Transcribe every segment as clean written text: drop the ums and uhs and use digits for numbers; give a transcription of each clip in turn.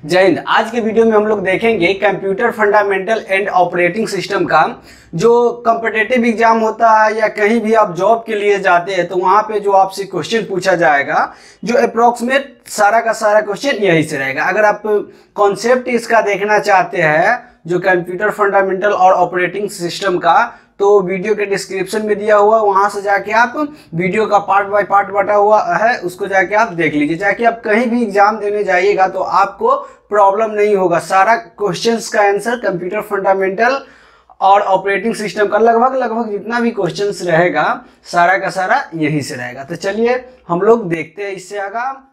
जय हिंद। आज के वीडियो में हम लोग देखेंगे computer fundamental and operating system का जो कॉम्पिटिटिव एग्जाम होता है या कहीं भी आप जॉब के लिए जाते हैं तो वहाँ पे जो आपसे क्वेश्चन पूछा जाएगा जो अप्रोक्सीमेट सारा का सारा क्वेश्चन यही से रहेगा। अगर आप कॉन्सेप्ट इसका देखना चाहते हैं जो कंप्यूटर फंडामेंटल और ऑपरेटिंग सिस्टम का, तो वीडियो के डिस्क्रिप्शन में दिया हुआ, वहां से जाके आप वीडियो का पार्ट बाय पार्ट बटा हुआ है, उसको जाके आप देख लीजिए। जाके आप कहीं भी एग्जाम देने जाइएगा तो आपको प्रॉब्लम नहीं होगा। सारा क्वेश्चंस का आंसर कंप्यूटर फंडामेंटल और ऑपरेटिंग सिस्टम का लगभग जितना भी क्वेश्चंस रहेगा सारा का सारा यही से रहेगा। तो चलिए हम लोग देखते हैं इससे आगा।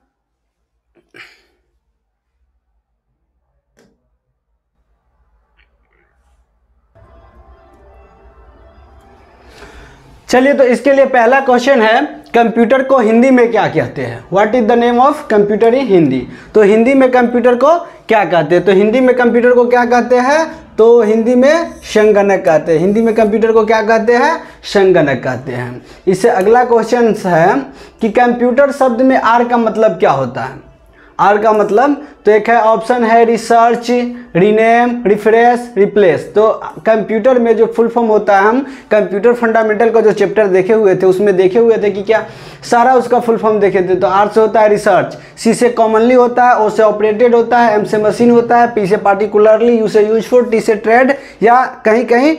चलिए तो इसके लिए पहला क्वेश्चन है कंप्यूटर को हिंदी में क्या कहते हैं। What is the name of computer इन हिंदी। तो हिंदी में कंप्यूटर को क्या कहते हैं, तो हिंदी में कंप्यूटर को क्या कहते हैं, तो हिंदी में संगणक कहते हैं। हिंदी में कंप्यूटर को क्या कहते हैं, संगणक कहते हैं। इससे अगला क्वेश्चन है कि कंप्यूटर शब्द में आर का मतलब क्या होता है। आर का मतलब तो एक है ऑप्शन है रिसर्च, रीनेम, रिफ्रेश, रिप्लेस। तो कंप्यूटर में जो फुल फॉर्म होता है, हम कंप्यूटर फंडामेंटल का जो चैप्टर देखे हुए थे उसमें देखे हुए थे कि क्या सारा उसका फुल फॉर्म देखे थे। तो आर से होता है रिसर्च, सी से कॉमनली होता है, ओ से ऑपरेटेड होता है, एम से मशीन होता है, पी से पार्टिकुलरली, यू से यूजफुल, टी से ट्रेड या कहीं कहीं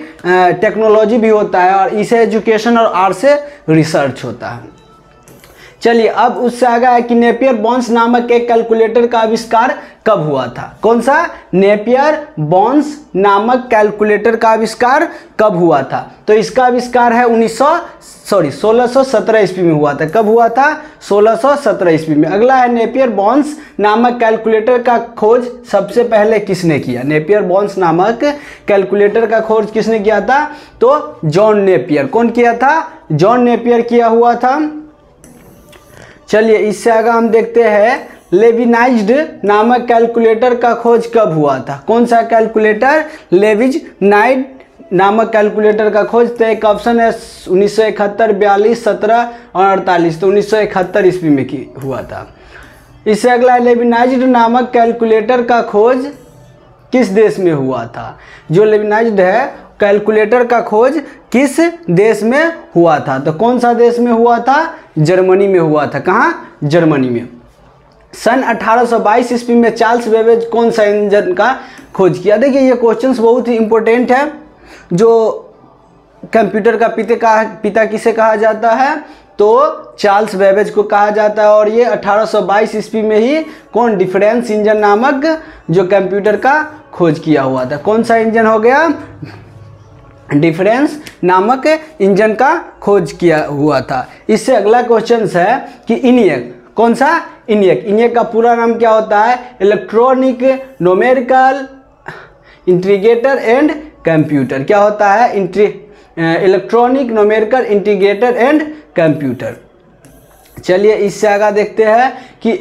टेक्नोलॉजी भी होता है, और ई से एजुकेशन और आर से रिसर्च होता है। चलिए अब उससे आगे है कि नेपियर बॉन्स नामक एक कैलकुलेटर का आविष्कार कब हुआ था। कौन सा, नेपियर बॉन्स नामक कैलकुलेटर का आविष्कार कब हुआ था। तो इसका आविष्कार है 1617 ईस्वी में हुआ था। कब हुआ था, 1617 ईस्वी में। अगला है नेपियर बॉन्स नामक कैलकुलेटर का खोज सबसे पहले किसने किया। नेपियर बॉन्स नामक कैलकुलेटर का खोज किसने किया था, तो जॉन नेपियर। कौन किया था, जॉन नेपियर किया हुआ था। चलिए इससे आगे हम देखते हैं लेविनाइज्ड नामक कैलकुलेटर का खोज कब हुआ था। कौन सा कैलकुलेटर, लेविनाइज्ड नामक कैलकुलेटर का खोज। तो एक ऑप्शन है 1971, 42, 17 और 48। तो 1971 ईस्वी में हुआ था। इससे अगला लेविनाइज्ड नामक कैलकुलेटर का खोज किस देश में हुआ था। जो लेविनाइज्ड है कैलकुलेटर का खोज किस देश में हुआ था, तो कौन सा देश में हुआ था, जर्मनी में हुआ था। कहाँ, जर्मनी में। सन 1822 ईस्वी में चार्ल्स बेबेज कौन सा इंजन का खोज किया। देखिए ये क्वेश्चंस बहुत ही इंपॉर्टेंट है। जो कंप्यूटर का पिता किसे कहा जाता है, तो चार्ल्स बेबेज को कहा जाता है। और ये 1822 ईस्वी में ही कौन, डिफरेंस इंजन नामक जो कंप्यूटर का खोज किया हुआ था। कौन सा इंजन हो गया, डिफरेंस नामक इंजन का खोज किया हुआ था। इससे अगला क्वेश्चन है कि इनियक, कौन सा, इनियक। इनियक का पूरा नाम क्या होता है, electronic numerical integrator and computer. क्या होता है, electronic numerical integrator and computer. चलिए इससे आगे देखते हैं कि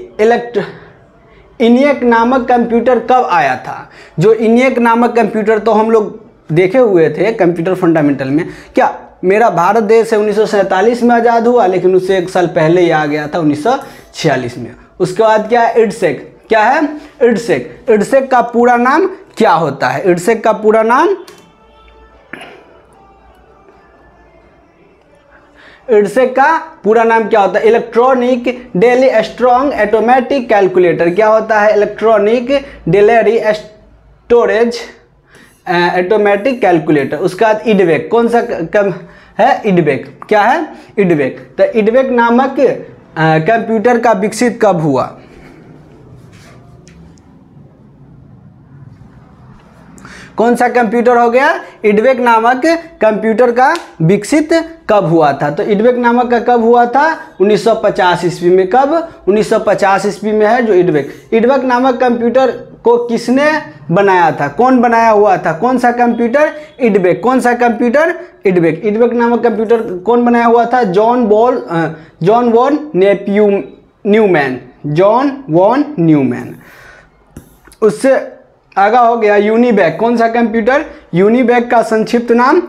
इनियक नामक कंप्यूटर कब आया था। जो इनियक नामक कंप्यूटर तो हम लोग देखे हुए थे कंप्यूटर फंडामेंटल में। क्या मेरा भारत देश है 1947 में आज़ाद हुआ, लेकिन उससे एक साल पहले ही आ गया था 1946 में। उसके बाद क्या है, इडसेक। क्या है, इडसेक। इडसेक का पूरा नाम क्या होता है, इडसेक का पूरा नाम, इडसेक का पूरा नाम क्या होता है, electronic daily strong automatic calculator. क्या होता है, electronic daily storage automatic calculator. उसका बाद इडवेक, कौन सा कम है, इडवेक। क्या है, इडवेक। तो इडवेक नामक कंप्यूटर का विकसित कब हुआ। कौन सा कंप्यूटर हो गया, इडवेक नामक कंप्यूटर का विकसित कब हुआ था। तो इडवेक नामक का कब हुआ था, 1950 ईस्वी में। कब, 1950 ईस्वी में है जो इडवेक। इडवेक नामक कंप्यूटर को किसने बनाया था, कौन बनाया हुआ था, कौन सा कंप्यूटर, इडवेक। कौन सा कंप्यूटर, इडवेक। इडवेक नामक कंप्यूटर कौन बनाया हुआ था, John von Neumann. John von Neumann. उससे आगा हो गया यूनिबैक। कौन सा कंप्यूटर, यूनिबैक का संक्षिप्त नाम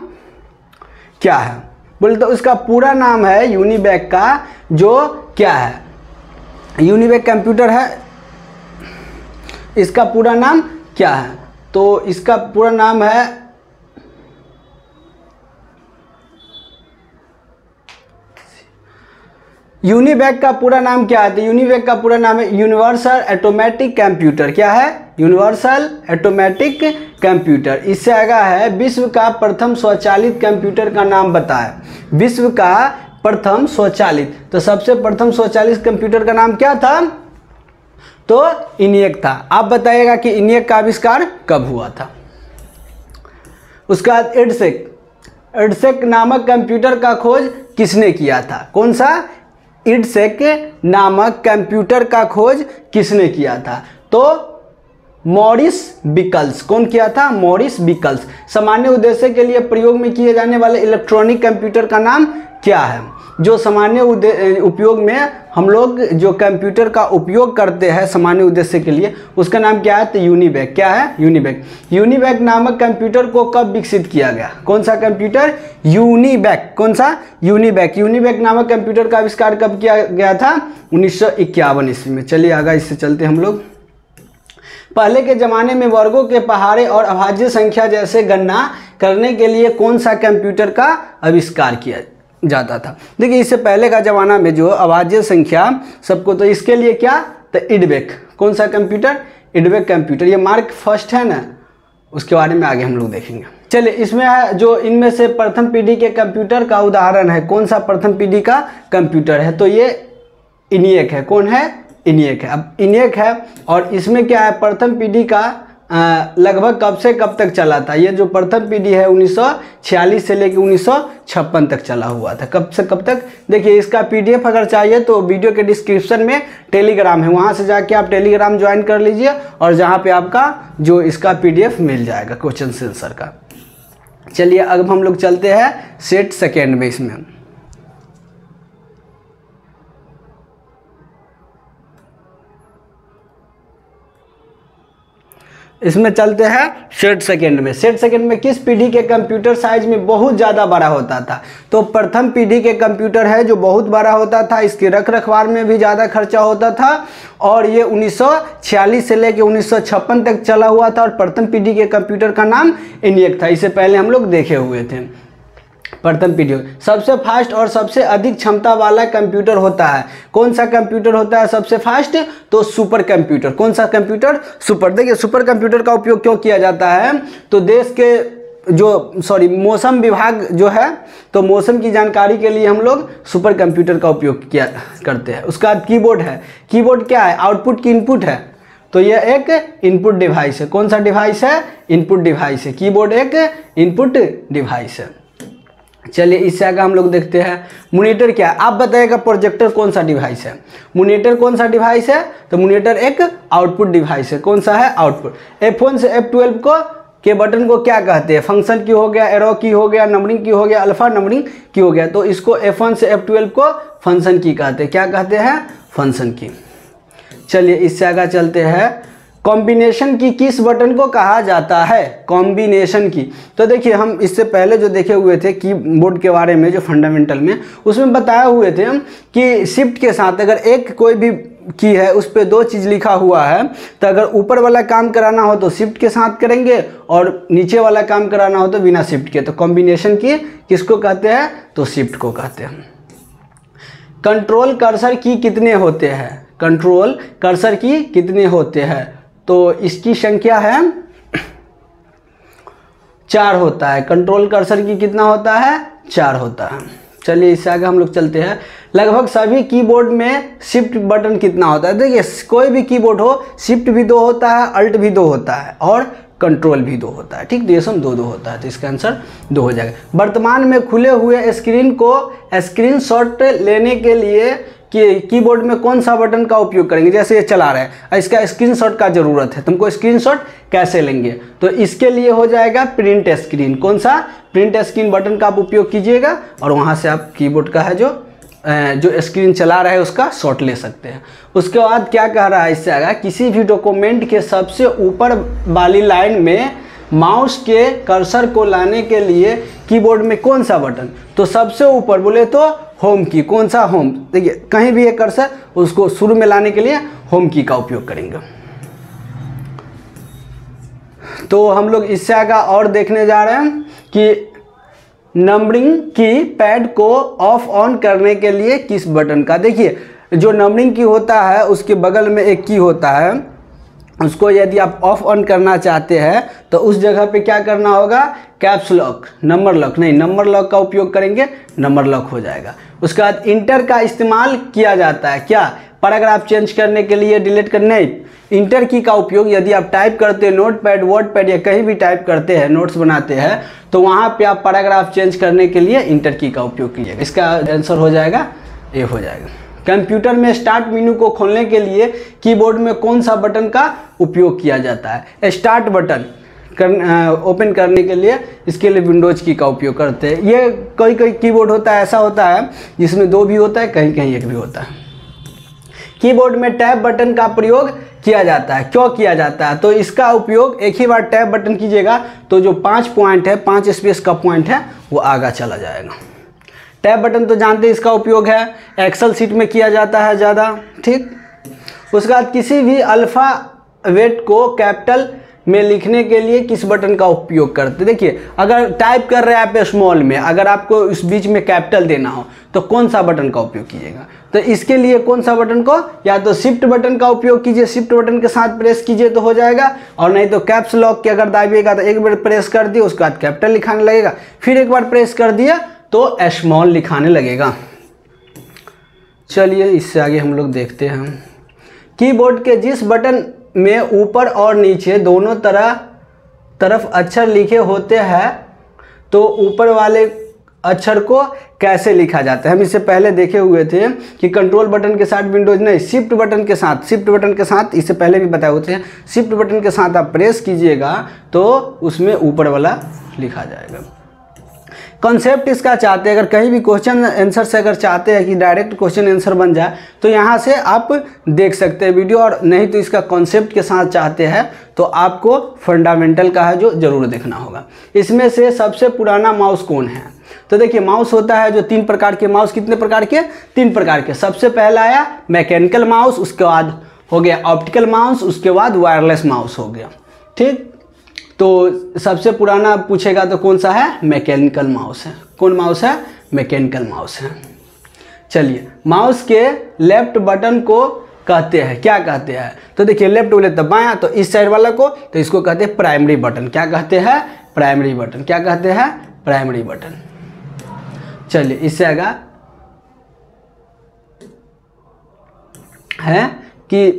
क्या है, बोले तो उसका पूरा नाम है यूनिबैक का जो क्या है, यूनिबैक कंप्यूटर है। इसका पूरा नाम क्या है? तो इसका पूरा नाम है यूनिवैक का पूरा नाम क्या है? तो यूनिवैक का पूरा नाम है यूनिवर्सल ऑटोमेटिक कंप्यूटर। क्या है? Universal automatic computer. इससे आगे है विश्व का प्रथम स्वचालित कंप्यूटर का नाम बताएं। विश्व का प्रथम स्वचालित, तो सबसे प्रथम स्वचालित कंप्यूटर का नाम क्या था? तो इनियक था। आप बताइएगा कि इनियक का आविष्कार कब हुआ था। उसके बाद इडसेक नामक कंप्यूटर का खोज किसने किया था? कौन सा? इडसेक नामक कंप्यूटर का खोज किसने किया था? तो मॉरिस बिकल्स। कौन किया था? मॉरिस बिकल्स। सामान्य उद्देश्य के लिए प्रयोग में किए जाने वाले इलेक्ट्रॉनिक कंप्यूटर का नाम क्या है? जो सामान्य उपयोग में हम लोग जो कंप्यूटर का उपयोग करते हैं सामान्य उद्देश्य के लिए, उसका नाम क्या है? तो यूनिवैक। क्या है? यूनिवैक। यूनिवैक नामक कंप्यूटर को कब विकसित किया गया? कौन सा कंप्यूटर? यूनिवैक। कौन सा? यूनिवैक। यूनिवैक नामक कंप्यूटर का आविष्कार कब किया गया था? 1951 ईस्वी में। चलिए आगे इससे चलते हम लोग। पहले के ज़माने में वर्गों के पहाड़े और अभाज्य संख्या जैसे गणना करने के लिए कौन सा कंप्यूटर का आविष्कार किया जाता था? देखिए इससे पहले का ज़माना में जो अभाज्य संख्या सबको, तो इसके लिए क्या? तो इडवेक। कौन सा कंप्यूटर? इडवेक कंप्यूटर। ये मार्क फर्स्ट है ना, उसके बारे में आगे हम लोग देखेंगे। चलिए इसमें है जो इनमें से प्रथम पीढ़ी के कंप्यूटर का उदाहरण है। कौन सा प्रथम पीढ़ी का कंप्यूटर है? तो ये इनियक है। कौन है? इनियक है। अब इनियक है और इसमें क्या है? प्रथम पीढ़ी का लगभग कब से कब तक चला था? ये जो प्रथम पीढ़ी है 1946 से लेकर 1956 तक चला हुआ था। कब से कब तक? देखिए इसका पीडीएफ अगर चाहिए तो वीडियो के डिस्क्रिप्शन में टेलीग्राम है, वहाँ से जाके आप टेलीग्राम ज्वाइन कर लीजिए और जहाँ पे आपका जो इसका पीडीएफ मिल जाएगा क्वेश्चन आंसर का। चलिए अब हम लोग चलते हैं सेट सेकेंड में। इसमें चलते हैं सेट सेकेंड में। सेट सेकेंड में किस पीढ़ी के कंप्यूटर साइज में बहुत ज़्यादा बड़ा होता था? तो प्रथम पीढ़ी के कंप्यूटर है जो बहुत बड़ा होता था, इसके रख रखाव में भी ज़्यादा खर्चा होता था और ये 1946 से लेकर 1956 तक चला हुआ था और प्रथम पीढ़ी के कंप्यूटर का नाम इनियक था। इससे पहले हम लोग देखे हुए थे। प्रथम पीढ़ी सबसे फास्ट और सबसे अधिक क्षमता वाला कंप्यूटर होता है। कौन सा कंप्यूटर होता है सबसे फास्ट? तो सुपर कंप्यूटर। कौन सा कंप्यूटर? सुपर। देखिए सुपर कंप्यूटर का उपयोग क्यों किया जाता है? तो देश के मौसम विभाग जो है, तो मौसम की जानकारी के लिए हम लोग सुपर कंप्यूटर का उपयोग किया करते हैं। उसका कीबोर्ड है। कीबोर्ड क्या है? आउटपुट की इनपुट है, तो यह एक इनपुट डिवाइस है। कौन सा डिवाइस है? इनपुट डिवाइस है। कीबोर्ड एक इनपुट डिवाइस है। चलिए इससे आगे हम लोग देखते हैं मॉनिटर क्या है। आप बताइएगा प्रोजेक्टर कौन सा डिवाइस है? मॉनिटर कौन सा डिवाइस है? तो मॉनिटर एक आउटपुट डिवाइस है। कौन सा है? आउटपुट। F1 से F12 के बटन को क्या कहते हैं? फंक्शन की हो गया, एरो की हो गया, नंबरिंग की हो गया, अल्फा नंबरिंग की हो गया। तो इसको F1 से F12 को फंक्शन की कहते हैं। क्या कहते हैं? फंक्शन की। चलिए इससे आगे चलते हैं। कॉम्बिनेशन की किस बटन को कहा जाता है? कॉम्बिनेशन की। तो देखिए हम इससे पहले जो देखे हुए थे कीबोर्ड के बारे में, जो फंडामेंटल में, उसमें बताए हुए थे हम कि शिफ्ट के साथ अगर एक कोई भी की है उस पर दो चीज़ लिखा हुआ है, तो अगर ऊपर वाला काम कराना हो तो शिफ्ट के साथ करेंगे और नीचे वाला काम कराना हो तो बिना शिफ्ट के। तो कॉम्बिनेशन की किसको कहते हैं? तो शिफ्ट को कहते हैं। कंट्रोल कर्सर की कितने होते हैं? कंट्रोल कर्सर की कितने होते हैं? तो इसकी संख्या है 4 होता है। कंट्रोल कर्सर की कितना होता है? 4 होता है। चलिए इससे आगे हम लोग चलते हैं। लगभग सभी कीबोर्ड में शिफ्ट बटन कितना होता है? देखिए कोई भी कीबोर्ड हो, शिफ्ट भी 2 होता है, अल्ट भी 2 होता है और कंट्रोल भी 2 होता है। ठीक, तो ये सब 2 होता है, तो इसका आंसर 2 हो जाएगा। वर्तमान में खुले हुए स्क्रीन को स्क्रीनशॉट लेने के लिए कि कीबोर्ड में कौन सा बटन का उपयोग करेंगे? जैसे ये चला रहा है, इसका स्क्रीनशॉट का ज़रूरत है, तुमको स्क्रीनशॉट कैसे लेंगे? तो इसके लिए हो जाएगा प्रिंट स्क्रीन। कौन सा? प्रिंट स्क्रीन बटन का आप उपयोग कीजिएगा और वहाँ से आप कीबोर्ड का है जो स्क्रीन चला रहा है उसका शॉट ले सकते हैं। उसके बाद क्या कह रहा है इससे आगे? किसी भी डॉक्यूमेंट के सबसे ऊपर वाली लाइन में माउस के कर्सर को लाने के लिए कीबोर्ड में कौन सा बटन? तो सबसे ऊपर बोले तो होम की। कौन सा? होम। देखिए कहीं भी एक कर्सर, उसको शुरू में लाने के लिए होम की का उपयोग करेंगे। तो हम लोग इससे आगे और देखने जा रहे हैं कि नंबरिंग की पैड को ऑफ ऑन करने के लिए किस बटन का। देखिए जो नंबरिंग की होता है उसके बगल में एक की होता है, उसको यदि आप ऑफ ऑन करना चाहते हैं तो उस जगह पे क्या करना होगा, कैप्स लॉक, नंबर लॉक नहीं, नंबर लॉक का उपयोग करेंगे, नंबर लॉक हो जाएगा। उसके बाद इंटर का इस्तेमाल किया जाता है क्या, पैराग्राफ चेंज करने के लिए, डिलीट करने। इंटर की का उपयोग यदि आप टाइप करते हैं नोट पैड, वर्ड पैड या कहीं भी टाइप करते हैं, नोट्स बनाते हैं, तो वहाँ पे आप पैराग्राफ चेंज करने के लिए इंटर की का उपयोग कीजिएगा। इसका आंसर हो जाएगा ए हो जाएगा। कंप्यूटर में स्टार्ट मेनू को खोलने के लिए कीबोर्ड में कौन सा बटन का उपयोग किया जाता है। स्टार्ट बटन ओपन करने के लिए इसके लिए विंडोज की का उपयोग करते हैं। ये कोई कोई कीबोर्ड होता है, ऐसा होता है जिसमें 2 भी होता है, कहीं कहीं 1 भी होता है। कीबोर्ड में टैब बटन का प्रयोग किया जाता है, क्यों किया जाता है, तो इसका उपयोग एक ही बार टैब बटन कीजिएगा तो जो 5 पॉइंट है, 5 स्पेस का पॉइंट है वो आगे चला जाएगा। टैब बटन तो जानते हैं इसका उपयोग है एक्सेल सीट में किया जाता है ज़्यादा, ठीक। उसके बाद किसी भी अल्फ़ाबेट को कैपिटल में लिखने के लिए किस बटन का उपयोग करते हैं। देखिए अगर टाइप कर रहे हैं आप स्मॉल में, अगर आपको इस बीच में कैपिटल देना हो तो कौन सा बटन का उपयोग कीजिएगा, तो इसके लिए कौन सा बटन को, या तो शिफ्ट बटन का उपयोग कीजिए, शिफ्ट बटन के साथ प्रेस कीजिए तो हो जाएगा, और नहीं तो कैप्स लॉक के अगर दाबिएगा तो एक बार प्रेस कर दिए उसके बाद कैपिटल लिखाने लगेगा, फिर एक बार प्रेस कर दिया तो स्मॉल लिखाने लगेगा। चलिए इससे आगे हम लोग देखते हैं। कीबोर्ड के जिस बटन में ऊपर और नीचे दोनों तरफ अक्षर लिखे होते हैं तो ऊपर वाले अक्षर को कैसे लिखा जाता है। हम इससे पहले देखे हुए थे कि कंट्रोल बटन के साथ विंडोज नहीं, शिफ्ट बटन के साथ, शिफ्ट बटन के साथ, इससे पहले भी बताए होते हैं, शिफ्ट बटन के साथ आप प्रेस कीजिएगा तो उसमें ऊपर वाला लिखा जाएगा। कॉन्सेप्ट इसका चाहते हैं, अगर कहीं भी क्वेश्चन आंसर से अगर चाहते हैं कि डायरेक्ट क्वेश्चन आंसर बन जाए तो यहाँ से आप देख सकते हैं वीडियो, और नहीं तो इसका कॉन्सेप्ट के साथ चाहते हैं तो आपको फंडामेंटल का है जो ज़रूर देखना होगा। इसमें से सबसे पुराना माउस कौन है, तो देखिए माउस होता है जो 3 प्रकार के माउस, कितने प्रकार के, 3 प्रकार के। सबसे पहला आया मैकेनिकल माउस, उसके बाद हो गया ऑप्टिकल माउस, उसके बाद वायरलेस माउस हो गया, ठीक। तो सबसे पुराना पूछेगा तो कौन सा है, मैकेनिकल माउस है। कौन माउस है, मैकेनिकल माउस है। चलिए माउस के लेफ्ट बटन को कहते हैं, क्या कहते हैं, तो देखिए लेफ्ट बोले तो बायां, तो इस साइड वाला को तो इसको कहते हैं प्राइमरी बटन। क्या कहते हैं, प्राइमरी बटन। क्या कहते हैं, प्राइमरी बटन। चलिए इससे आगे है कि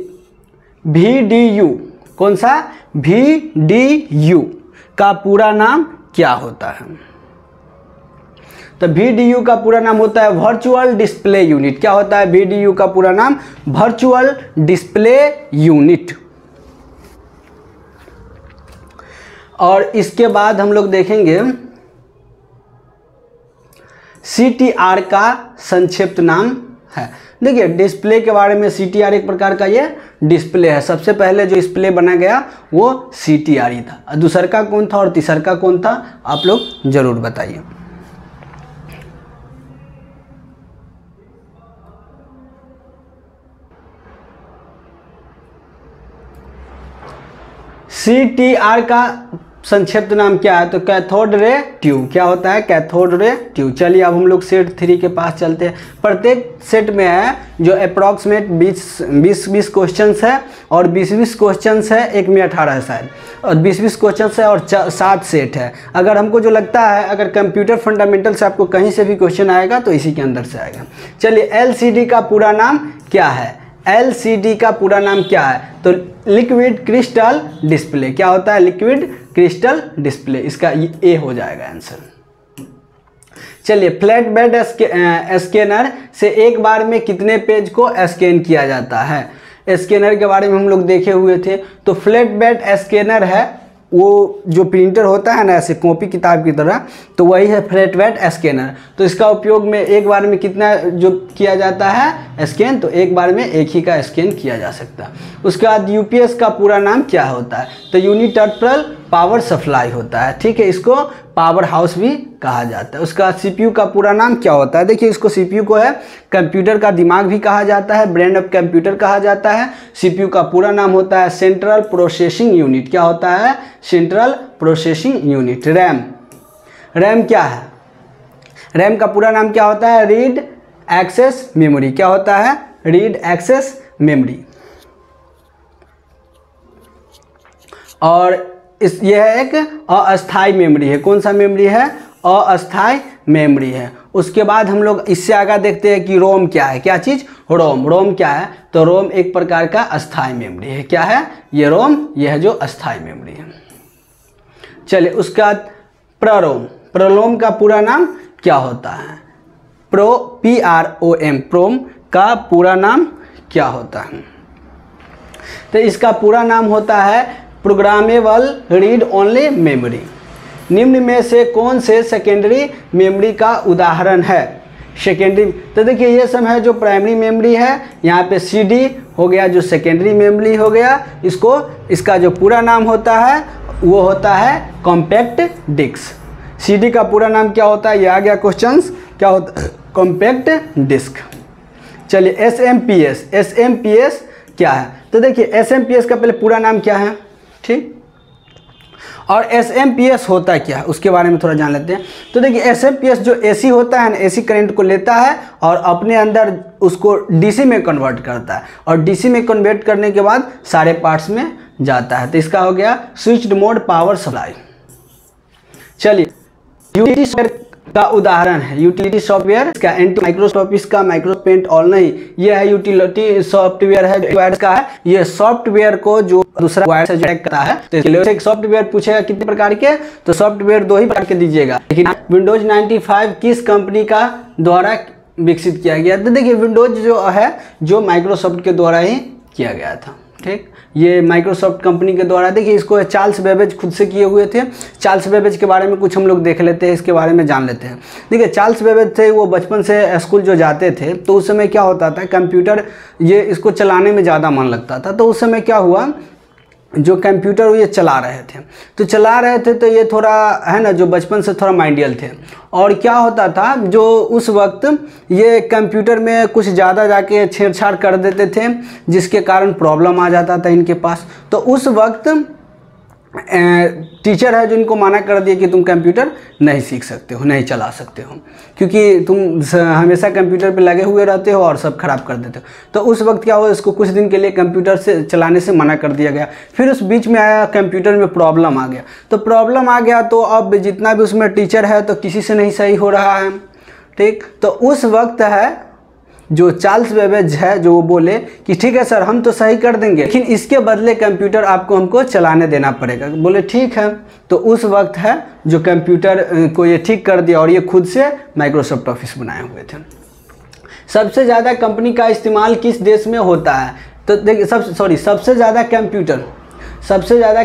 VDU, कौन सा, VDU का पूरा नाम क्या होता है, तो VDU का पूरा नाम होता है वर्चुअल डिस्प्ले यूनिट। क्या होता है VDU का पूरा नाम, वर्चुअल डिस्प्ले यूनिट। और इसके बाद हम लोग देखेंगे CTR का संक्षिप्त नाम है। देखिए डिस्प्ले के बारे में, CTR एक प्रकार का ये डिस्प्ले है। सबसे पहले जो डिस्प्ले बना गया वो CTR ही था। दूसरा का कौन था और तीसरा का कौन था, आप लोग जरूर बताइए। CTR का संक्षिप्त नाम क्या है, तो कैथोड रे ट्यूब। क्या होता है, कैथोड रे ट्यूब। चलिए अब हम लोग सेट 3 के पास चलते हैं। प्रत्येक सेट में है जो अप्रॉक्सीमेट 20 क्वेश्चंस है, और 20 क्वेश्चंस है, एक में 18 है शायद, और 20 क्वेश्चंस है, और 7 सेट है। अगर हमको जो लगता है अगर कंप्यूटर फंडामेंटल से आपको कहीं से भी क्वेश्चन आएगा तो इसी के अंदर से आएगा। चलिए LCD का पूरा नाम क्या है, LCD का पूरा नाम क्या है, तो लिक्विड क्रिस्टल डिस्प्ले। क्या होता है, लिक्विड क्रिस्टल डिस्प्ले। इसका ए हो जाएगा आंसर। चलिए फ्लैट बेड स्कैनर से एक बार में कितने पेज को स्कैन किया जाता है। स्कैनर के बारे में हम लोग देखे हुए थे। तो फ्लैट बेड स्कैनर है वो जो प्रिंटर होता है ना ऐसे कॉपी किताब की तरह, तो वही है फ्लैट बेड स्कैनर। तो इसका उपयोग में एक बार में कितना जो किया जाता है स्कैन, तो एक बार में एक ही का स्कैन किया जा सकता है। उसके बाद यूपीएस का पूरा नाम क्या होता है, तो यूनिटर्पल पावर सप्लाई होता है, ठीक है, इसको पावर हाउस भी कहा जाता है। उसका सीपीयू का पूरा नाम क्या होता है? देखिए इसको सीपीयू को है कंप्यूटर का दिमाग भी कहा जाता है, ब्रेन ऑफ कंप्यूटर कहा जाता है। सीपीयू का पूरा नाम होता है सेंट्रल प्रोसेसिंग यूनिट। क्या होता है? Central processing unit. RAM, RAM क्या है? रैम का पूरा नाम क्या होता है? Read access memory. क्या होता है? Read access memory. और यह एक अस्थाई मेमोरी है। कौन सा मेमोरी है? अस्थाई मेमोरी है। उसके बाद हम लोग इससे आगे देखते हैं कि रोम क्या है। क्या चीज़? रोम। रोम क्या है? तो रोम एक प्रकार का अस्थाई मेमोरी है। क्या है ये? रोम, यह जो अस्थाई मेमोरी है। चलिए उसके बाद प्ररोम। प्ररोम का पूरा नाम क्या होता है? PROM, प्रोम का पूरा नाम क्या होता है? तो इसका पूरा नाम होता है प्रोग्रामेबल रीड ओनली मेमोरी। निम्न में से कौन से सेकेंडरी मेमोरी का उदाहरण है? सेकेंडरी, तो देखिए ये सब है जो प्राइमरी मेमोरी है, यहाँ पे CD हो गया जो सेकेंडरी मेमोरी हो गया। इसका जो पूरा नाम होता है वो होता है कॉम्पैक्ट डिस्क। CD का पूरा नाम क्या होता है? ये आ गया क्वेश्चंस। क्या होता है? Compact disc. चलिए SMPS, SMPS क्या है? तो देखिए SMPS का पहले पूरा नाम क्या है, ठीक, और SMPS होता क्या है उसके बारे में थोड़ा जान लेते हैं। तो देखिए SMPS जो AC होता है ना, AC करंट को लेता है और अपने अंदर उसको DC में कन्वर्ट करता है, और DC में कन्वर्ट करने के बाद सारे पार्ट्स में जाता है। तो इसका हो गया स्विच्ड मोड पावर सप्लाई। चलिए यूटिलिटी सॉफ्टवेयर का उदाहरण है। यूटिलिटी सॉफ्टवेयर इसका एंटी माइक्रोसॉफ्ट इसका माइक्रोसॉफ्ट पेंट ऑल नहीं, ये है यूटिलिटी सॉफ्टवेयर है वायरस का है। ये सॉफ्टवेयर को जो दूसरा वायरस से अटैक करता है, तो इसलिए एक सॉफ्टवेयर पूछेगा कितने प्रकार के, तो सॉफ्टवेयर 2 ही प्रकार के दीजिएगा। लेकिन विंडोज 95 किस कंपनी का द्वारा विकसित किया गया? तो देखिए विंडोज जो है जो माइक्रोसॉफ्ट के द्वारा ही किया गया था, ठीक, ये माइक्रोसॉफ्ट कंपनी के द्वारा। देखिए इसको चार्ल्स बेबेज खुद से किए हुए थे। चार्ल्स बेबेज के बारे में कुछ हम लोग देख लेते हैं, इसके बारे में जान लेते हैं। देखिए चार्ल्स बेबेज थे, वो बचपन से स्कूल जो जाते थे तो उस समय क्या होता था, कंप्यूटर ये इसको चलाने में ज़्यादा मन लगता था। तो उस समय क्या हुआ, जो कंप्यूटर ये चला रहे थे तो ये थोड़ा है ना, जो बचपन से थोड़ा माइंडियल थे। और क्या होता था, जो उस वक्त ये कंप्यूटर में कुछ ज़्यादा जाके छेड़छाड़ कर देते थे, जिसके कारण प्रॉब्लम आ जाता था इनके पास। तो उस वक्त टीचर है जो इनको मना कर दिया कि तुम कंप्यूटर नहीं सीख सकते हो, नहीं चला सकते हो, क्योंकि तुम हमेशा कंप्यूटर पे लगे हुए रहते हो और सब खराब कर देते हो। तो उस वक्त क्या हुआ, इसको कुछ दिन के लिए कंप्यूटर से चलाने से मना कर दिया गया। फिर उस बीच में आया कंप्यूटर में प्रॉब्लम आ गया, तो प्रॉब्लम आ गया तो अब जितना भी उसमें टीचर है तो किसी से नहीं सही हो रहा है, ठीक। तो उस वक्त है जो चार्ल्स बेबेज है जो वो बोले कि ठीक है सर हम तो सही कर देंगे, लेकिन इसके बदले कंप्यूटर आपको हमको चलाने देना पड़ेगा। बोले ठीक है। तो उस वक्त है जो कंप्यूटर को ये ठीक कर दिया और ये खुद से माइक्रोसॉफ्ट ऑफिस बनाए हुए थे। सबसे ज़्यादा कंपनी का इस्तेमाल किस देश में होता है? तो देखिए सबसे ज़्यादा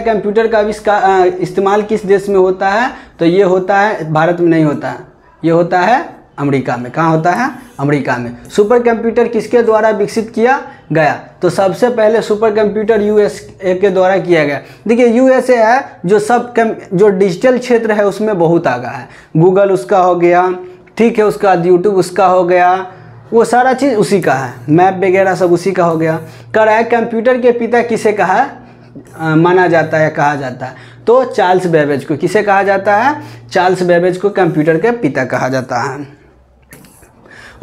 कंप्यूटर का इस्तेमाल किस देश में होता है? तो ये होता है भारत में नहीं होता है, ये होता है अमेरिका में। कहाँ होता है? अमेरिका में। सुपर कंप्यूटर किसके द्वारा विकसित किया गया? तो सबसे पहले सुपर कंप्यूटर USA के द्वारा किया गया। देखिए USA है जो डिजिटल क्षेत्र है उसमें बहुत आगा है। गूगल उसका हो गया, ठीक है, उसका यूट्यूब उसका हो गया, वो सारा चीज़ उसी का है, मैप वगैरह सब उसी का हो गया। कर है कंप्यूटर के पिता किसे माना जाता है, कहा जाता है? तो चार्ल्स बेबेज को। किसे कहा जाता है? चार्ल्स बेबेज को कंप्यूटर के पिता कहा जाता है।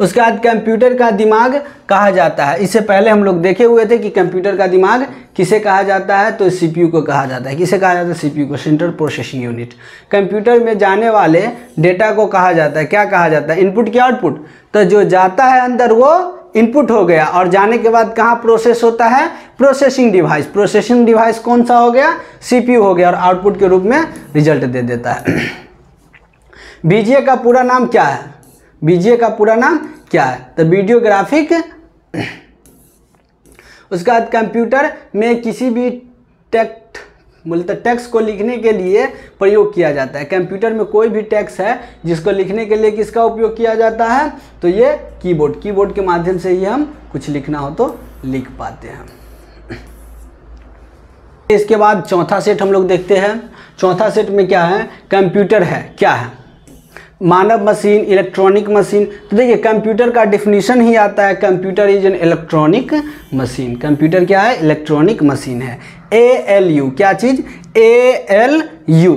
उसके बाद कंप्यूटर का दिमाग कहा जाता है। इससे पहले हम लोग देखे हुए थे कि कंप्यूटर का दिमाग किसे कहा जाता है? तो CPU को कहा जाता है। किसे कहा जाता है? CPU को, सेंट्रल प्रोसेसिंग यूनिट। कंप्यूटर में जाने वाले डेटा को कहा जाता है, क्या कहा जाता है? इनपुट की आउटपुट। तो जो जाता है अंदर वो इनपुट हो गया, और जाने के बाद कहाँ प्रोसेस होता है? Processing device. प्रोसेसिंग डिवाइस कौन सा हो गया? CPU हो गया, और आउटपुट के रूप में रिजल्ट दे देता है। VGA का पूरा नाम क्या है? VGA का पूरा नाम क्या है? तो वीडियो ग्राफिक। उसके बाद कंप्यूटर में किसी भी टेक्स्ट को लिखने के लिए प्रयोग किया जाता है। कंप्यूटर में कोई भी टेक्स्ट है जिसको लिखने के लिए किसका उपयोग किया जाता है? तो ये कीबोर्ड के माध्यम से ही हम कुछ लिखना हो तो लिख पाते हैं। इसके बाद चौथा सेट हम लोग देखते हैं। चौथा सेट में क्या है, कंप्यूटर है, क्या है, मानव मशीन, इलेक्ट्रॉनिक मशीन। तो देखिए कंप्यूटर का डिफिनीशन ही आता है, computer is an electronic machine. Computer क्या है, इलेक्ट्रॉनिक मशीन है। ALU क्या चीज़, ALU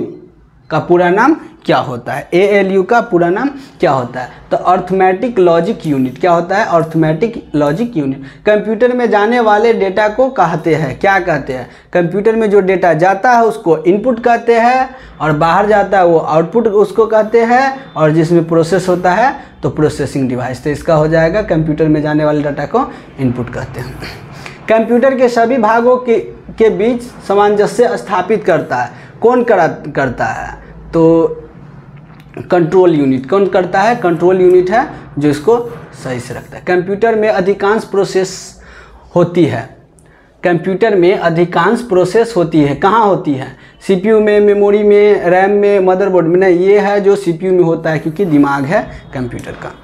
का पूरा नाम क्या होता है, ALU का पूरा नाम क्या होता है, तो अर्थमेटिक लॉजिक यूनिट। क्या होता है, अर्थमेटिक लॉजिक यूनिट। कंप्यूटर में जाने वाले डेटा को कहते हैं, क्या कहते हैं, कंप्यूटर में जो डेटा जाता है उसको इनपुट कहते हैं, और बाहर जाता है वो आउटपुट उसको कहते हैं, और जिसमें प्रोसेस होता है तो प्रोसेसिंग डिवाइस। तो इसका हो जाएगा कंप्यूटर में जाने वाले डाटा को इनपुट कहते हैं। कंप्यूटर के सभी भागों के बीच सामंजस्य स्थापित करता है, कौन करता है, तो कंट्रोल यूनिट। कौन करता है, कंट्रोल यूनिट है जो इसको सही से रखता है। कंप्यूटर में अधिकांश प्रोसेस होती है, कंप्यूटर में अधिकांश प्रोसेस होती है, कहाँ होती है, CPU में, मेमोरी में, रैम में, मदरबोर्ड में नहीं, ये है जो CPU में होता है क्योंकि दिमाग है कंप्यूटर का।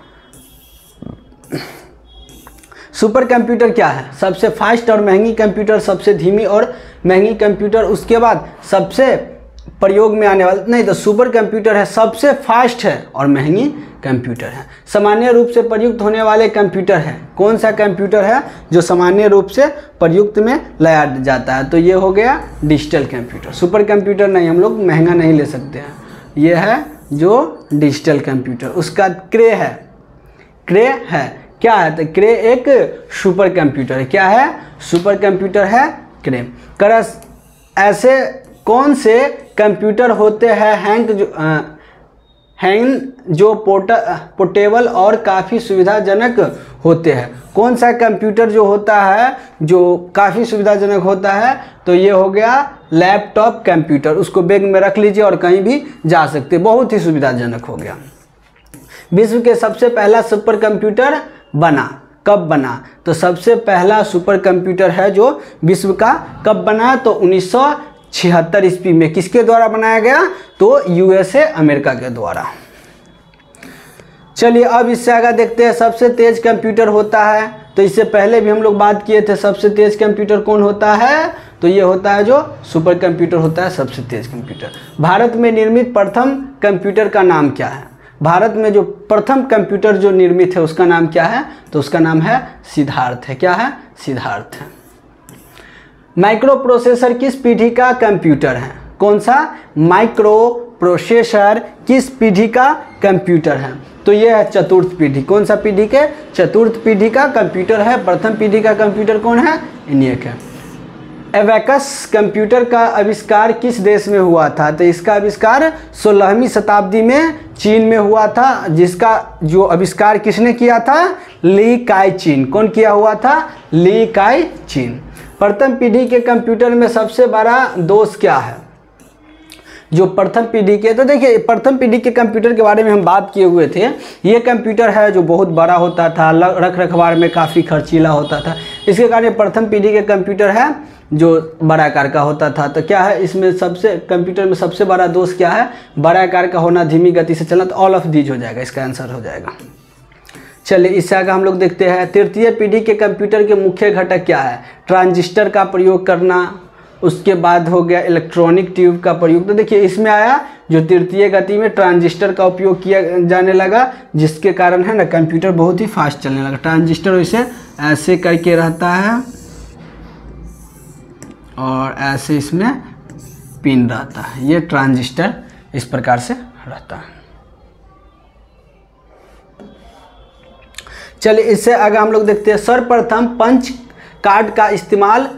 सुपर कंप्यूटर क्या है, सबसे फास्ट और महंगी कंप्यूटर, सबसे धीमी और महंगी कंप्यूटर, उसके बाद सबसे प्रयोग में आने वाला, नहीं तो सुपर कंप्यूटर है सबसे फास्ट है और महंगी कंप्यूटर है। सामान्य रूप से प्रयुक्त होने वाले कंप्यूटर है, कौन सा कंप्यूटर है जो सामान्य रूप से प्रयुक्त में लाया जाता है, तो ये हो गया डिजिटल कंप्यूटर। सुपर कंप्यूटर नहीं, हम लोग महंगा नहीं ले सकते हैं, ये है जो डिजिटल कंप्यूटर। उसका क्रे है, क्रे है क्या है, तो क्रे एक सुपर कंप्यूटर है, क्या है, सुपर कंप्यूटर है क्रे। करस ऐसे कौन से कंप्यूटर होते हैं हैंग जो पोर्टेबल और काफ़ी सुविधाजनक होते हैं, कौन सा कंप्यूटर जो होता है जो काफ़ी सुविधाजनक होता है, तो ये हो गया लैपटॉप कंप्यूटर। उसको बैग में रख लीजिए और कहीं भी जा सकते, बहुत ही सुविधाजनक हो गया। विश्व के सबसे पहला सुपर कंप्यूटर बना, कब बना, तो सबसे पहला सुपर कंप्यूटर है जो विश्व का कब बना, तो 1976 ईस्वी में। किसके द्वारा बनाया गया, तो USA अमेरिका के द्वारा। चलिए अब इससे आगे देखते हैं सबसे तेज कंप्यूटर होता है, तो इससे पहले भी हम लोग बात किए थे सबसे तेज कंप्यूटर कौन होता है, तो ये होता है जो सुपर कंप्यूटर होता है सबसे तेज कंप्यूटर। भारत में निर्मित प्रथम कंप्यूटर का नाम क्या है, भारत में जो प्रथम कंप्यूटर जो निर्मित है उसका नाम क्या है, तो उसका नाम है सिद्धार्थ है, क्या है, सिद्धार्थ है। माइक्रो प्रोसेसर किस पीढ़ी का कंप्यूटर है, कौन सा, माइक्रो प्रोसेसर किस पीढ़ी का कंप्यूटर है, तो ये है चतुर्थ पीढ़ी। कौन सा पीढ़ी के, चतुर्थ पीढ़ी का कंप्यूटर है। प्रथम पीढ़ी का कंप्यूटर कौन है, इन्हें है। एबेकस कंप्यूटर का आविष्कार किस देश में हुआ था, तो इसका आविष्कार 16वीं शताब्दी में चीन में हुआ था, जिसका जो आविष्कार किसने किया था, ली काई चीन। कौन किया हुआ था, ली काई चीन। प्रथम पीढ़ी के कंप्यूटर में सबसे बड़ा दोष क्या है, जो प्रथम पीढ़ी के, तो देखिए प्रथम पीढ़ी के कंप्यूटर के बारे में हम बात किए हुए थे। ये कंप्यूटर है जो बहुत बड़ा होता था, रख रखाव में काफ़ी खर्चीला होता था, इसके कारण प्रथम पीढ़ी के कंप्यूटर है जो बड़ा आकार का होता था। तो क्या है इसमें सबसे कंप्यूटर में सबसे बड़ा दोष क्या है, बड़ा आकार का होना, धीमी गति से चलना, तो ऑल ऑफ दीज हो जाएगा, इसका आंसर हो जाएगा। चलिए इससे आगे हम लोग देखते हैं तृतीय पीढ़ी के कंप्यूटर के मुख्य घटक क्या है, ट्रांजिस्टर का प्रयोग करना, उसके बाद हो गया इलेक्ट्रॉनिक ट्यूब का प्रयोग। तो देखिए इसमें आया जो तृतीय गति में ट्रांजिस्टर का उपयोग किया जाने लगा, जिसके कारण है ना कंप्यूटर बहुत ही फास्ट चलने लगा। ट्रांजिस्टर वैसे ऐसे करके रहता है और ऐसे इसमें पिन रहता है, ये ट्रांजिस्टर इस प्रकार से रहता है। चलिए इससे आगे हम लोग देखते हैं सर्वप्रथम पंच कार्ड का इस्तेमाल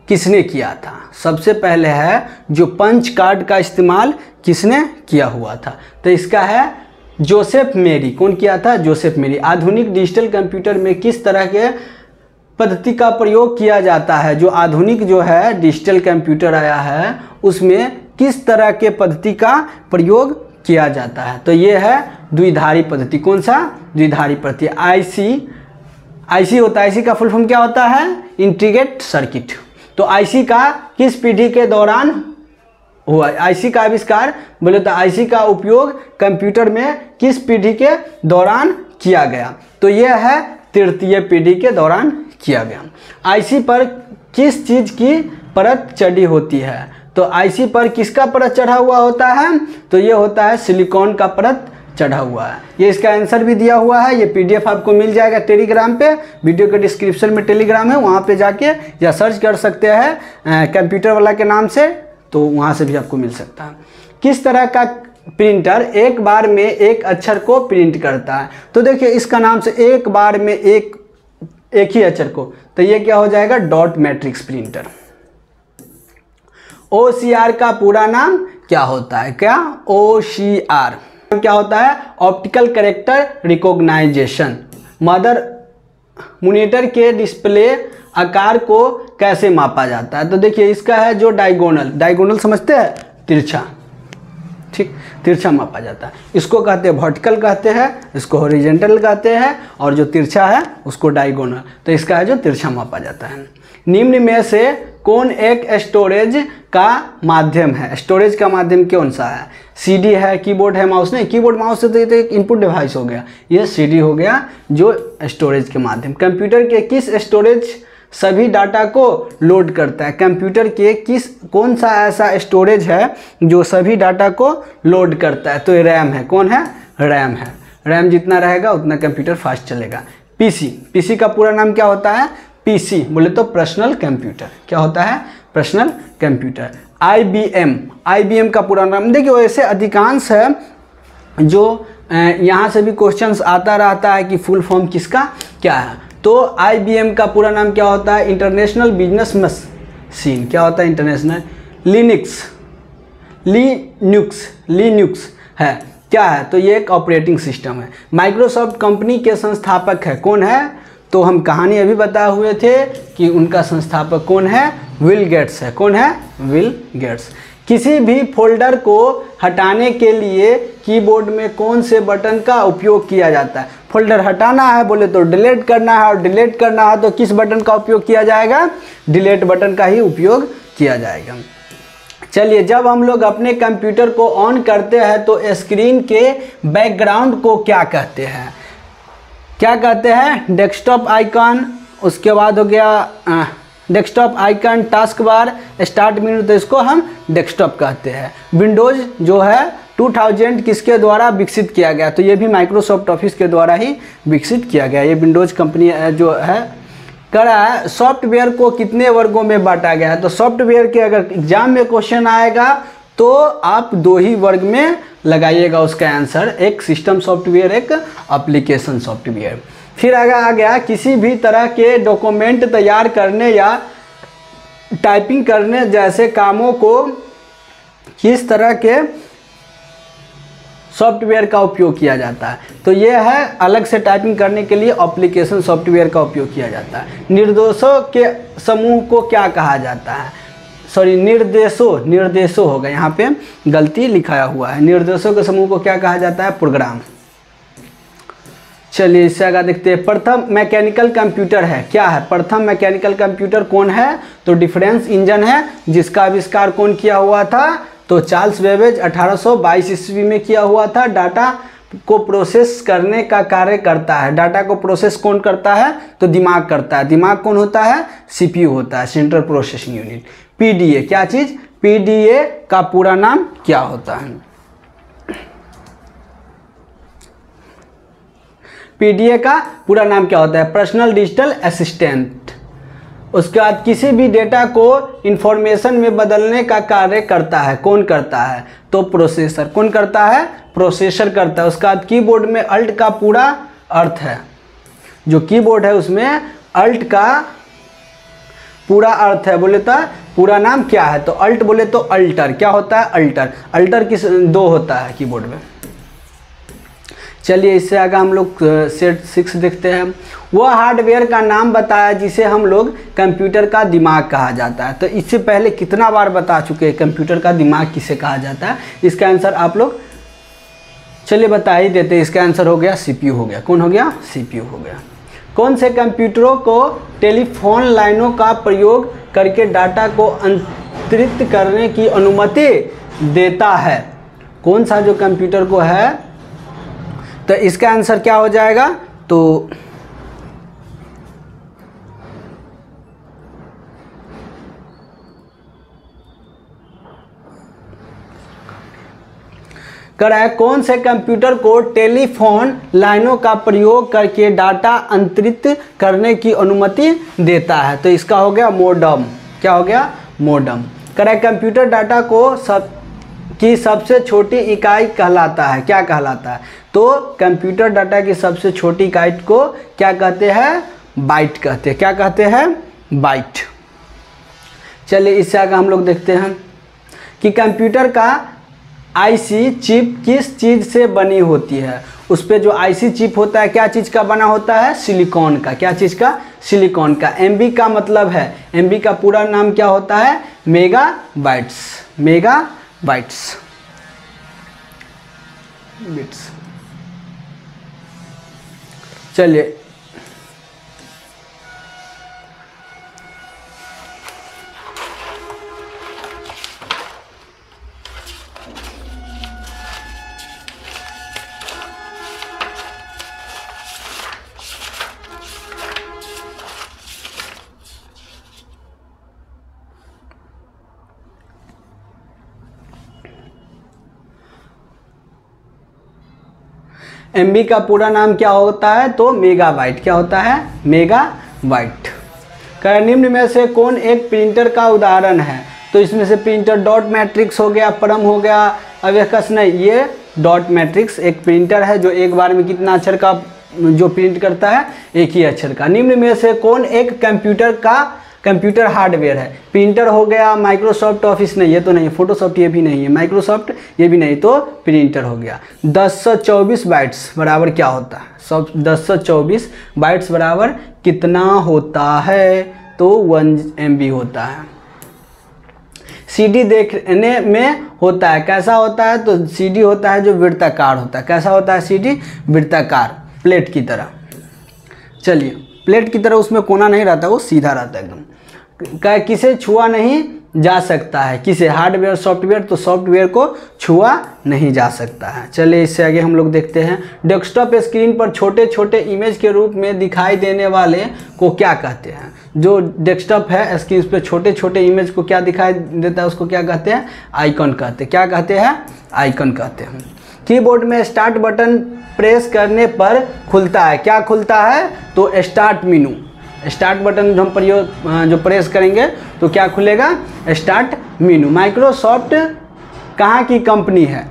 किसने किया था। सबसे पहले है जो पंच कार्ड का इस्तेमाल किसने किया हुआ था, तो इसका है जोसेफ मेरी। कौन किया था, जोसेफ मेरी। आधुनिक डिजिटल कंप्यूटर में किस तरह के पद्धति का प्रयोग किया जाता है, जो आधुनिक जो है डिजिटल कंप्यूटर आया है उसमें किस तरह के पद्धति का प्रयोग किया जाता है, तो ये है द्विधारी पद्धति। कौन सा, द्विधारी पद्धति। आईसी होता है, आईसी का फुल फॉर्म क्या होता है, इंटीग्रेटेड सर्किट। तो आईसी का किस पीढ़ी के दौरान हुआ, आईसी का आविष्कार बोले तो आईसी का उपयोग कंप्यूटर में किस पीढ़ी के दौरान किया गया, तो यह है तृतीय पीढ़ी के दौरान किया गया। आईसी पर किस चीज़ की परत चढ़ी होती है। तो आईसी पर किसका परत चढ़ा हुआ होता है? तो ये होता है सिलिकॉन का परत चढ़ा हुआ है। ये इसका आंसर भी दिया हुआ है। ये पीडीएफ आपको मिल जाएगा टेलीग्राम पे, वीडियो के डिस्क्रिप्शन में टेलीग्राम है, वहाँ पे जाके या सर्च कर सकते हैं कंप्यूटर वाला के नाम से, तो वहाँ से भी आपको मिल सकता है। किस तरह का प्रिंटर एक बार में एक अक्षर को प्रिंट करता है? तो देखिए इसका नाम से एक बार में एक ही अक्षर को, तो ये क्या हो जाएगा? Dot matrix printer. OCR का पूरा नाम क्या होता है? क्या OCR क्या होता है? Optical character recognition. Mother monitor के डिस्प्ले आकार को कैसे मापा जाता है? तो देखिए इसका है जो डायगोनल समझते हैं, तिरछा, ठीक, तिरछा मापा जाता है। इसको कहते हैं वर्टिकल कहते हैं, इसको हॉरिजॉन्टल कहते हैं, और जो तिरछा है उसको डायगोनल। तो इसका है जो तिरछा मापा जाता है। निम्न में से कौन एक स्टोरेज का माध्यम है? स्टोरेज का माध्यम कौन सा है? सीडी है, कीबोर्ड है, माउस नहीं, कीबोर्ड माउस से तो ये तो एक इनपुट डिवाइस हो गया, ये सीडी हो गया जो स्टोरेज के माध्यम। कंप्यूटर के किस स्टोरेज सभी डाटा को लोड करता है? कंप्यूटर के कौन सा ऐसा स्टोरेज है जो सभी डाटा को लोड करता है? तो ये रैम है। कौन है? रैम है। रैम जितना रहेगा उतना कंप्यूटर फास्ट चलेगा। पीसी का पूरा नाम क्या होता है? पीसी बोले तो पर्सनल कंप्यूटर। क्या होता है? Personal computer. आईबीएम का पूरा नाम देखिए, वैसे अधिकांश है जो यहाँ से भी क्वेश्चंस आता रहता है कि फुल फॉर्म किसका क्या है। तो आईबीएम का पूरा नाम क्या होता है? International business machine. क्या होता है? इंटरनेशनल। लिनक्स है, क्या है? तो ये एक ऑपरेटिंग सिस्टम है। माइक्रोसॉफ्ट कंपनी के संस्थापक है, कौन है? तो हम कहानी अभी बताए हुए थे कि उनका संस्थापक कौन है? बिल गेट्स है। कौन है? Bill Gates. किसी भी फोल्डर को हटाने के लिए कीबोर्ड में कौन से बटन का उपयोग किया जाता है? फोल्डर हटाना है बोले तो डिलीट करना है, और डिलीट करना है तो किस बटन का उपयोग किया जाएगा? डिलीट बटन का ही उपयोग किया जाएगा। चलिए, जब हम लोग अपने कंप्यूटर को ऑन करते हैं तो स्क्रीन के बैकग्राउंड को क्या कहते हैं? क्या कहते हैं? डेस्कटॉप आइकन, उसके बाद हो गया desktop icon, task bar, start menu, तो इसको हम डेस्कटॉप कहते हैं। विंडोज जो है 2000 किसके द्वारा विकसित किया गया? तो ये भी माइक्रोसॉफ्ट ऑफिस के द्वारा ही विकसित किया गया। ये विंडोज कंपनी जो है करा है। सॉफ्टवेयर को कितने वर्गों में बांटा गया है? तो सॉफ्टवेयर के अगर एग्जाम में क्वेश्चन आएगा तो आप दो ही वर्ग में लगाइएगा उसका आंसर, एक सिस्टम सॉफ्टवेयर, एक एप्लीकेशन सॉफ्टवेयर। फिर आगे आ गया, किसी भी तरह के डॉक्यूमेंट तैयार करने या टाइपिंग करने जैसे कामों को किस तरह के सॉफ्टवेयर का उपयोग किया जाता है? तो ये है अलग से टाइपिंग करने के लिए एप्लीकेशन सॉफ्टवेयर का उपयोग किया जाता है। निर्देशों के समूह को क्या कहा जाता है? सॉरी, निर्देशों होगा, यहाँ पे गलती लिखाया हुआ है। निर्देशों के समूह को क्या कहा जाता है? प्रोग्राम। चलिए इससे आगे देखते हैं। प्रथम मैकेनिकल कंप्यूटर है, क्या है? प्रथम मैकेनिकल कंप्यूटर कौन है? तो डिफरेंस इंजन है, जिसका आविष्कार कौन किया हुआ था? तो चार्ल्स बेबेज 1822 ईस्वी में किया हुआ था। डाटा को प्रोसेस करने का कार्य करता है। डाटा को प्रोसेस कौन करता है? तो दिमाग करता है। दिमाग कौन होता है? सीपीयू होता है, सेंट्रल प्रोसेसिंग यूनिट। पीडीए क्या चीज? पीडीए का पूरा नाम क्या होता है? पीडीए का पूरा नाम क्या होता है? Personal digital assistant. उसके बाद किसी भी डेटा को इंफॉर्मेशन में बदलने का कार्य करता है, कौन करता है? तो प्रोसेसर। कौन करता है? प्रोसेसर करता है। उसके बाद कीबोर्ड में अल्ट का पूरा अर्थ है, जो कीबोर्ड है उसमें अल्ट का पूरा अर्थ है, बोले तो पूरा नाम क्या है? तो अल्ट बोले तो अल्टर। क्या होता है? अल्टर। अल्टर किस दो होता है कीबोर्ड में। चलिए इससे आगे हम लोग सेट 6 देखते हैं। वह हार्डवेयर का नाम बताया जिसे हम लोग कंप्यूटर का दिमाग कहा जाता है। तो इससे पहले कितना बार बता चुके हैं कंप्यूटर का दिमाग किसे कहा जाता है? इसका आंसर आप लोग चलिए बता ही देते हैं। इसका आंसर हो गया सीपीयू हो गया। कौन हो गया? सीपीयू हो गया। कौन से कंप्यूटरों को टेलीफोन लाइनों का प्रयोग करके डाटा को अंतरित करने की अनुमति देता है? कौन सा जो कंप्यूटर को है? तो इसका आंसर क्या हो जाएगा? तो कर रहा है कौन से कंप्यूटर को टेलीफोन लाइनों का प्रयोग करके डाटा अंतरित करने की अनुमति देता है? तो इसका हो गया मोडम। क्या हो गया? मोडम। कर रहा है कंप्यूटर डाटा को सबसे छोटी इकाई कहलाता है। क्या कहलाता है? तो कंप्यूटर डाटा की सबसे छोटी इकाई को क्या कहते हैं? बाइट कहते हैं। क्या कहते हैं? बाइट। चलिए इससे आगे हम लोग देखते हैं कि कंप्यूटर का आईसी चिप किस चीज़ से बनी होती है। उस पर जो आईसी चिप होता है क्या चीज़ का बना होता है? सिलिकॉन का। क्या चीज़ का? सिलिकॉन का। एमबी का मतलब है, एमबी का पूरा नाम क्या होता है? मेगाबाइट्स। Megabytes bits. चलिए एमबी का पूरा नाम क्या होता है? तो मेगाबाइट। क्या होता है? मेगाबाइट। कर निम्न में से कौन एक प्रिंटर का उदाहरण है? तो इसमें से प्रिंटर डॉट मैट्रिक्स हो गया, परम हो गया, अवेकस नहीं। ये डॉट मैट्रिक्स एक प्रिंटर है जो एक बार में कितना अक्षर का जो प्रिंट करता है? एक ही अक्षर का। निम्न में से कौन एक कंप्यूटर हार्डवेयर है? प्रिंटर हो गया, माइक्रोसॉफ्ट ऑफिस नहीं, ये तो नहीं, फोटोशॉफ्ट ये भी नहीं है, माइक्रोसॉफ्ट ये भी नहीं, तो प्रिंटर हो गया। 1024 बाइट्स बराबर क्या होता है? 1024 बाइट्स बराबर कितना होता है? तो 1 MB होता है। सीडी देखने में होता है, कैसा होता है? तो सीडी होता है जो वृत्ताकार होता है। कैसा होता है सीडी? वृत्ताकार, प्लेट की तरह। चलिए प्लेट की तरह, उसमें कोना नहीं रहता, वो सीधा रहता है एकदम। किसे छुआ नहीं जा सकता है? किसे? Hardware software. तो सॉफ्टवेयर को छुआ नहीं जा सकता है। चलिए इससे आगे हम लोग देखते हैं डेस्कटॉप स्क्रीन पर छोटे छोटे इमेज के रूप में दिखाई देने वाले को क्या कहते हैं? जो डेस्कटॉप है स्क्रीन पर छोटे छोटे इमेज को क्या दिखाई देता है उसको क्या कहते हैं? आइकन कहते हैं। क्या कहते हैं? आइकन कहते हैं। कीबोर्ड में स्टार्ट बटन प्रेस करने पर खुलता है। क्या खुलता है? तो स्टार्ट मेनू। स्टार्ट बटन जो हम जो प्रेस करेंगे तो क्या खुलेगा? Start menu. माइक्रोसॉफ्ट कहाँ की कंपनी है?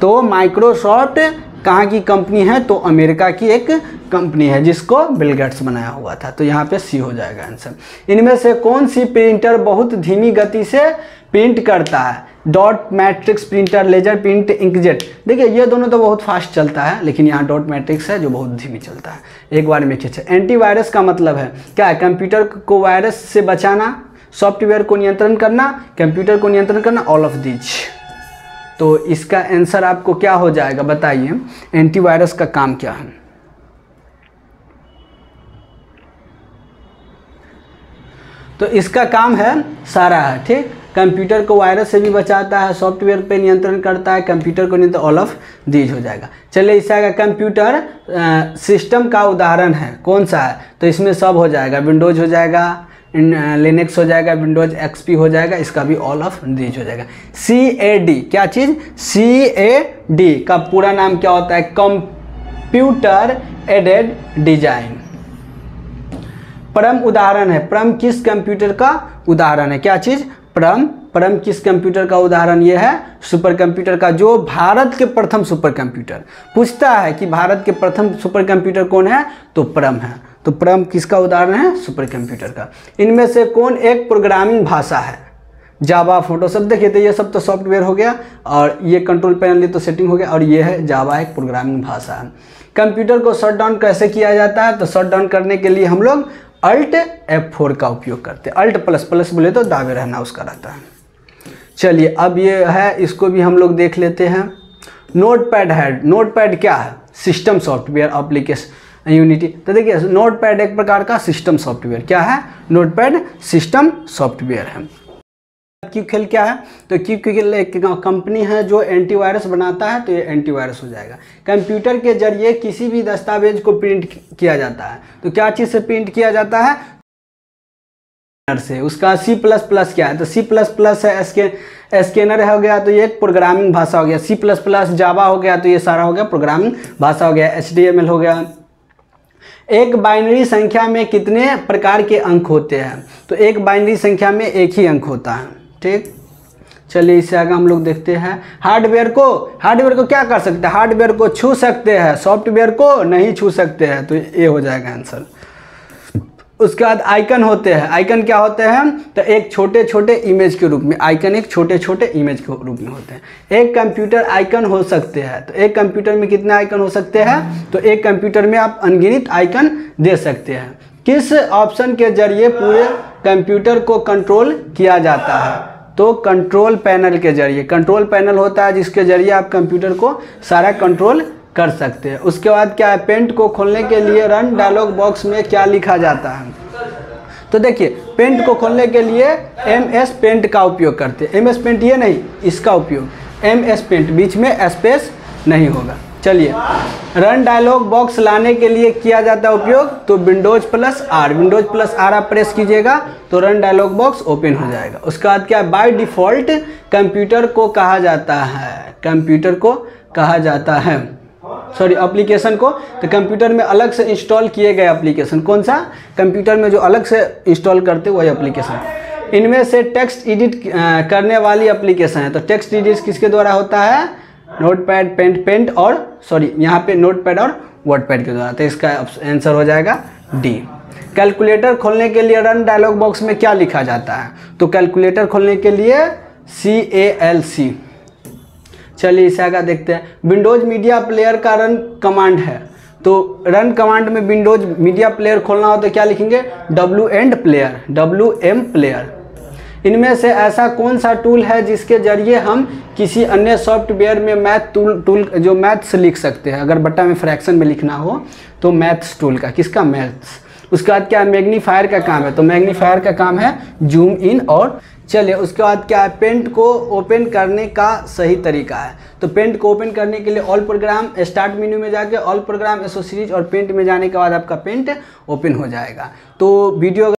तो माइक्रोसॉफ्ट कहाँ की कंपनी है? तो अमेरिका की एक कंपनी है जिसको बिल गेट्स बनाया हुआ था। तो यहाँ पे सी हो जाएगा आंसर। इनमें से कौन सी प्रिंटर बहुत धीमी गति से प्रिंट करता है? Dot matrix printer, laser print, inkjet. देखिए ये दोनों तो बहुत फास्ट चलता है, लेकिन यहाँ डॉट मैट्रिक्स है जो बहुत धीमी चलता है, एक बार में खींचे। एंटीवायरस का मतलब है क्या है? कंप्यूटर को वायरस से बचाना, सॉफ्टवेयर को नियंत्रण करना, कंप्यूटर को नियंत्रण करना, ऑल ऑफ दीज। तो इसका आंसर आपको क्या हो जाएगा बताइए? एंटीवायरस का काम क्या है? तो इसका काम है सारा है, ठीक। कंप्यूटर को वायरस से भी बचाता है, सॉफ्टवेयर पे नियंत्रण करता है, कंप्यूटर को नियंत्रण, ऑल ऑफ दीज हो जाएगा। चलिए इससे आगे कंप्यूटर सिस्टम का उदाहरण है, कौन सा है? तो इसमें सब हो जाएगा, विंडोज हो जाएगा, लिनक्स हो जाएगा, विंडोज एक्सपी हो जाएगा, इसका भी ऑल ऑफ दीज हो जाएगा। CAD क्या चीज़? CAD का पूरा नाम क्या होता है? Computer aided design. परम उदाहरण है, परम किस कंप्यूटर का उदाहरण है? क्या चीज़? परम किस कंप्यूटर का उदाहरण? ये है सुपर कंप्यूटर का, जो भारत के प्रथम सुपर कंप्यूटर। पूछता है कि भारत के प्रथम सुपर कंप्यूटर कौन है? तो परम है। तो परम किसका उदाहरण है? सुपर कंप्यूटर का। इनमें से कौन एक प्रोग्रामिंग भाषा है? जावा, फोटोशॉप। देखिए तो ये सब तो सॉफ्टवेयर हो गया, और ये कंट्रोल पैनल ये तो सेटिंग हो गया, और ये है जावा, एक प्रोग्रामिंग भाषा है। कंप्यूटर को शट डाउन कैसे किया जाता है? तो शट डाउन करने के लिए हम लोग Alt F4 का उपयोग करते हैं। Alt++ बोले तो दाबे रहना उसका रहता है। चलिए अब ये है, इसको भी हम लोग देख लेते हैं। नोटपैड है, नोटपैड क्या है? System software application unity. तो देखिए नोटपैड एक प्रकार का सिस्टम सॉफ्टवेयर। क्या है? नोटपैड सिस्टम सॉफ्टवेयर है। क्यूखेल क्या है? तो क्यूखेल एक कंपनी है जो एंटीवायरस बनाता है, तो ये एंटीवायरस हो जाएगा। कंप्यूटर के जरिए किसी भी दस्तावेज को प्रिंट किया जाता है, तो क्या चीज़ से प्रिंट किया जाता है? से। उसका C++ क्या है, तो C++ है स्कैनर हो गया, तो ये एक प्रोग्रामिंग भाषा हो गया। C++ जावा हो गया, तो ये सारा हो गया प्रोग्रामिंग भाषा हो गया। HTML हो गया। एक बाइनरी संख्या में कितने प्रकार के अंक होते हैं, तो एक बाइनरी संख्या में एक ही अंक होता है। ठीक, चलिए इससे आगे हम लोग देखते हैं हार्डवेयर को क्या कर सकते हैं, हार्डवेयर को छू सकते हैं, सॉफ्टवेयर को नहीं छू सकते हैं, तो ये हो जाएगा आंसर। उसके बाद आइकन होते हैं, आइकन क्या होते हैं, तो एक छोटे छोटे इमेज के रूप में, आइकन एक छोटे छोटे इमेज के रूप में होते हैं। एक कंप्यूटर आइकन हो सकते हैं, तो एक कंप्यूटर में कितने आइकन हो सकते हैं, तो एक कंप्यूटर में आप अनगिनत आइकन दे सकते हैं। किस ऑप्शन के जरिए पूरे कंप्यूटर को कंट्रोल किया जाता है, तो कंट्रोल पैनल के जरिए। कंट्रोल पैनल होता है जिसके जरिए आप कंप्यूटर को सारा कंट्रोल कर सकते हैं। उसके बाद क्या है, पेंट को खोलने के लिए रन डायलॉग बॉक्स में क्या लिखा जाता है, तो देखिए पेंट को खोलने के लिए MS पेंट का उपयोग करते हैं। MS पेंट ये नहीं, इसका उपयोग MS पेंट, बीच में स्पेस नहीं होगा। चलिए रन डायलॉग बॉक्स लाने के लिए किया जाता है उपयोग, तो विंडोज+R आप प्रेस कीजिएगा तो रन डायलॉग बॉक्स ओपन हो जाएगा। उसके बाद क्या, बाय डिफ़ॉल्ट कंप्यूटर को कहा जाता है, कंप्यूटर को कहा जाता है, सॉरी एप्लीकेशन को, तो कंप्यूटर में अलग से इंस्टॉल किए गए एप्लीकेशन, कौन सा, कंप्यूटर में जो अलग से इंस्टॉल करते वही एप्लीकेशन। इनमें से टेक्स्ट एडिट करने वाली एप्लीकेशन है, तो टेक्स्ट एडिट किसके द्वारा होता है, नोटपैड, पेंट और सॉरी यहाँ पे नोटपैड और वर्डपैड के द्वारा, तो इसका आंसर हो जाएगा D। कैलकुलेटर खोलने के लिए रन डायलॉग बॉक्स में क्या लिखा जाता है, तो कैलकुलेटर खोलने के लिए CALC। चलिए इसे आगे देखते हैं। विंडोज मीडिया प्लेयर का रन कमांड है, तो रन कमांड में विंडोज मीडिया प्लेयर खोलना हो तो क्या लिखेंगे, WM प्लेयर। इनमें से ऐसा कौन सा टूल है जिसके जरिए हम किसी अन्य सॉफ्टवेयर में मैथ्स लिख सकते हैं, अगर बट्टा में फ्रैक्शन में लिखना हो तो मैथ्स टूल का, किसका, मैथ्स। उसके बाद क्या, मैग्नीफायर का काम है, तो मैग्नीफायर का काम है जूम इन और। चलिए उसके बाद क्या है, पेंट को ओपन करने का सही तरीका है, तो पेंट को ओपन करने के लिए ऑल प्रोग्राम, स्टार्ट मेन्यू में जाके ऑल प्रोग्राम, एसोसीरीज और पेंट में जाने के बाद आपका पेंट ओपन हो जाएगा। तो वीडियो